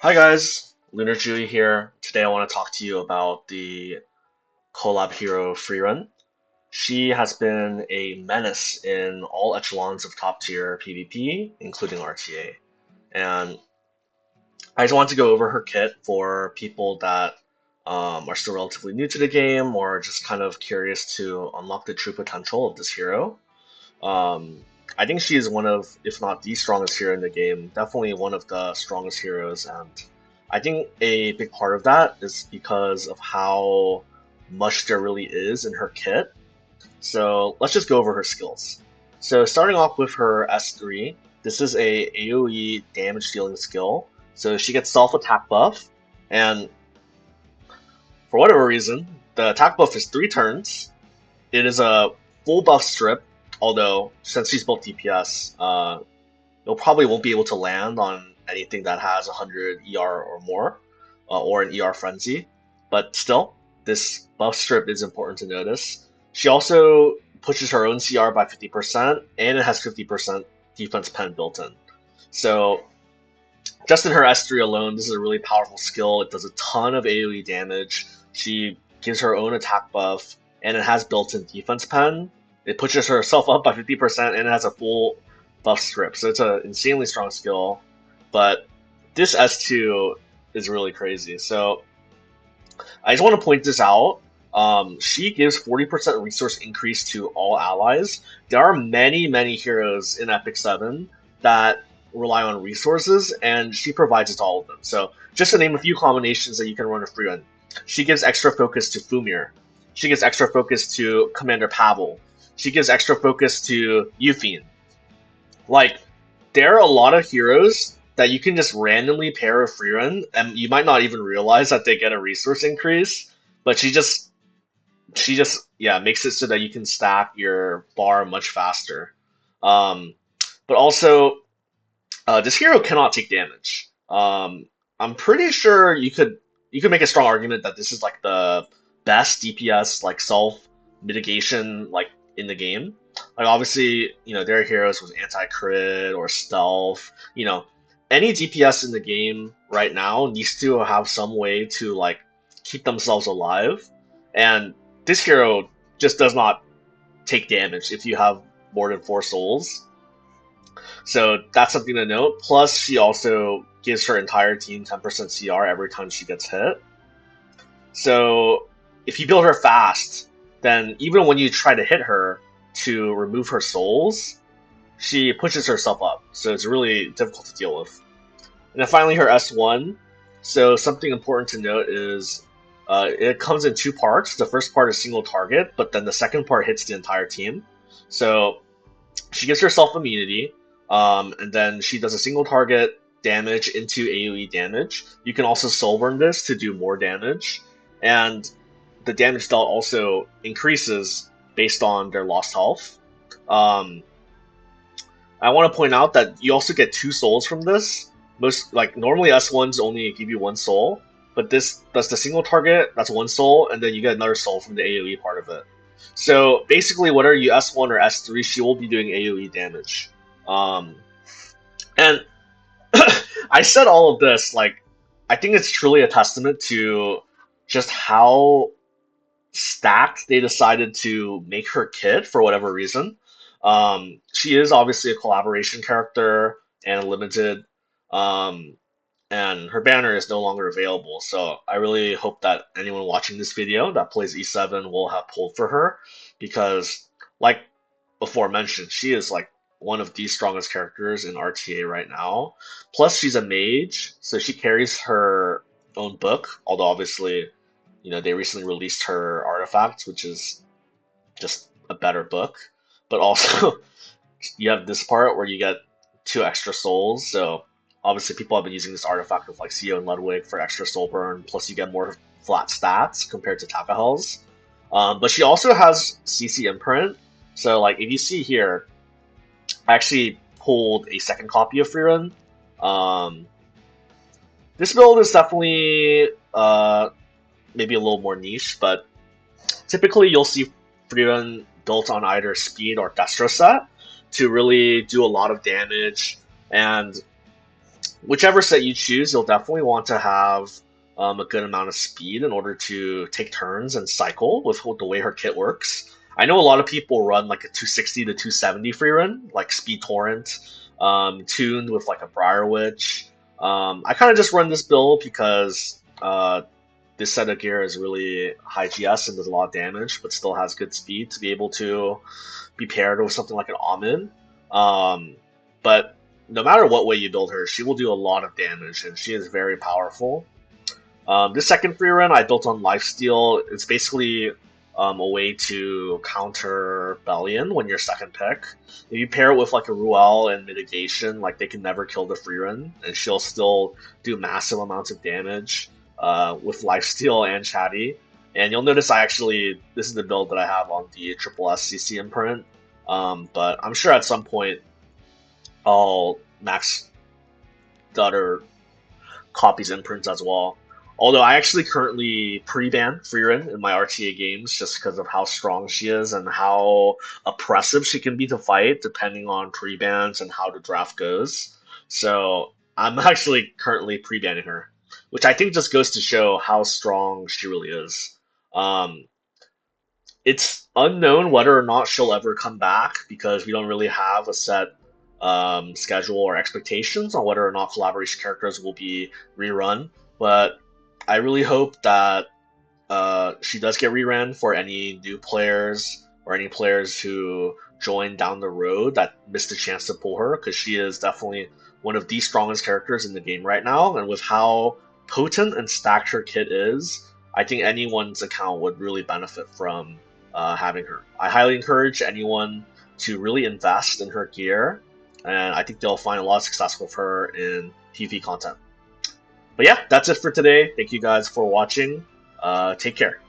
Hi guys, LunarTzuyu here. Today I want to talk to you about the collab hero Frieren. She has been a menace in all echelons of top tier PvP, including RTA. And I just want to go over her kit for people that are still relatively new to the game or just kind of curious to unlock the true potential of this hero. Um, I think she is one of, if not the strongest hero in the game, definitely one of the strongest heroes, and I think a big part of that is because of how much there really is in her kit. So let's just go over her skills. So starting off with her S3, this is a AoE damage dealing skill. So she gets self attack buff, and for whatever reason, the attack buff is 3 turns. It is a full buff strip, although since she's both DPS, you'll probably won't be able to land on anything that has 100 ER or more, or an ER frenzy. But still, this buff strip is important to notice. She also pushes her own CR by 50%, and it has 50% defense pen built in. So just in her S3 alone, this is a really powerful skill. It does a ton of AoE damage. She gives her own attack buff, and it has built-in defense pen. It pushes herself up by 50%, and it has a full buff strip. So it's an insanely strong skill. But this S2 is really crazy. So I just want to point this out. She gives 40% resource increase to all allies. There are many heroes in Epic 7 that rely on resources, and she provides it to all of them. So, just to name a few combinations that you can run with Frieren, she gives extra focus to Fumir. She gives extra focus to Commander Pavel. She gives extra focus to Yufine. Like, there are a lot of heroes that you can just randomly pair with Frieren, and you might not even realize that they get a resource increase. But she just yeah makes it so that you can stack your bar much faster. Um, but also, this hero cannot take damage. I'm pretty sure you could make a strong argument that this is like the best DPS like self mitigation like in the game. Like obviously, there are heroes with anti-crit or stealth. Any DPS in the game right now needs to have some way to like keep themselves alive, and this hero just does not take damage if you have more than 4 souls. So that's something to note. Plus, she also gives her entire team 10% CR every time she gets hit. So if you build her fast, then even when you try to hit her to remove her souls, she pushes herself up. So it's really difficult to deal with. And then finally, her S1. So something important to note is it comes in 2 parts. The first part is single target, but then the second part hits the entire team. So she gives herself immunity, and then she does a single target damage into AoE damage. You can also soul burn this to do more damage, and the damage dealt also increases based on their lost health. Um, I want to point out that you also get 2 souls from this. Most like normally S1s only give you 1 soul, but this does the single target, that's 1 soul, and then you get another soul from the AoE part of it. So basically, whether you S1 or S3, she will be doing AoE damage. Um, and I said all of this, like, I think it's truly a testament to just how stacked they decided to make her kit for whatever reason. She is obviously a collaboration character and a limited, um, and her banner is no longer available. So I really hope that anyone watching this video that plays E7 will have pulled for her because, like before mentioned, she is like one of the strongest characters in RTA right now. Plus, she's a mage, so she carries her own book. Although obviously, they recently released her artifact, which is just a better book. But also, you have this part where you get 2 extra souls. So obviously, people have been using this artifact with like CEO and Ludwig for extra soul burn. Plus, you get more flat stats compared to Takahell's. But she also has CC imprint. So like if you see here, I actually pulled a second copy of Frieren. Um, this build is definitely maybe a little more niche, but typically you'll see Frieren built on either speed or Destro set to really do a lot of damage. And whichever set you choose, you'll definitely want to have a good amount of speed in order to take turns and cycle with the way her kit works. I know a lot of people run like a 260 to 270 free run, like Speed Torrent, tuned with like a Briar Witch. I kind of just run this build because this set of gear is really high GS and does a lot of damage, but still has good speed to be able to be paired with something like an Almond. But no matter what way you build her, she will do a lot of damage, and she is very powerful. This second free run I built on Lifesteal. It's basically a way to counter Bellion when you're second pick. If you pair it with like a Ruel and Mitigation, like they can never kill the free run, and she'll still do massive amounts of damage with Lifesteal and Chatty. And you'll notice this is the build that I have on the Triple SCC imprint. But I'm sure at some point I'll max the other copies imprints as well. Although I actually currently pre-ban Frieren in my RTA games just because of how strong she is and how oppressive she can be to fight depending on pre-bans and how the draft goes. So I'm actually currently pre-banning her, which I think just goes to show how strong she really is. Um, it's unknown whether or not she'll ever come back because we don't really have a set schedule or expectations on whether or not collaboration characters will be rerun. But I really hope that she does get rerun for any new players or any players who join down the road that missed a chance to pull her, because she is definitely one of the strongest characters in the game right now. And with how potent and stacked her kit is, I think anyone's account would really benefit from having her. I highly encourage anyone to really invest in her gear, and I think they'll find a lot of success with her in PvP content. But yeah, that's it for today. Thank you guys for watching. Take care.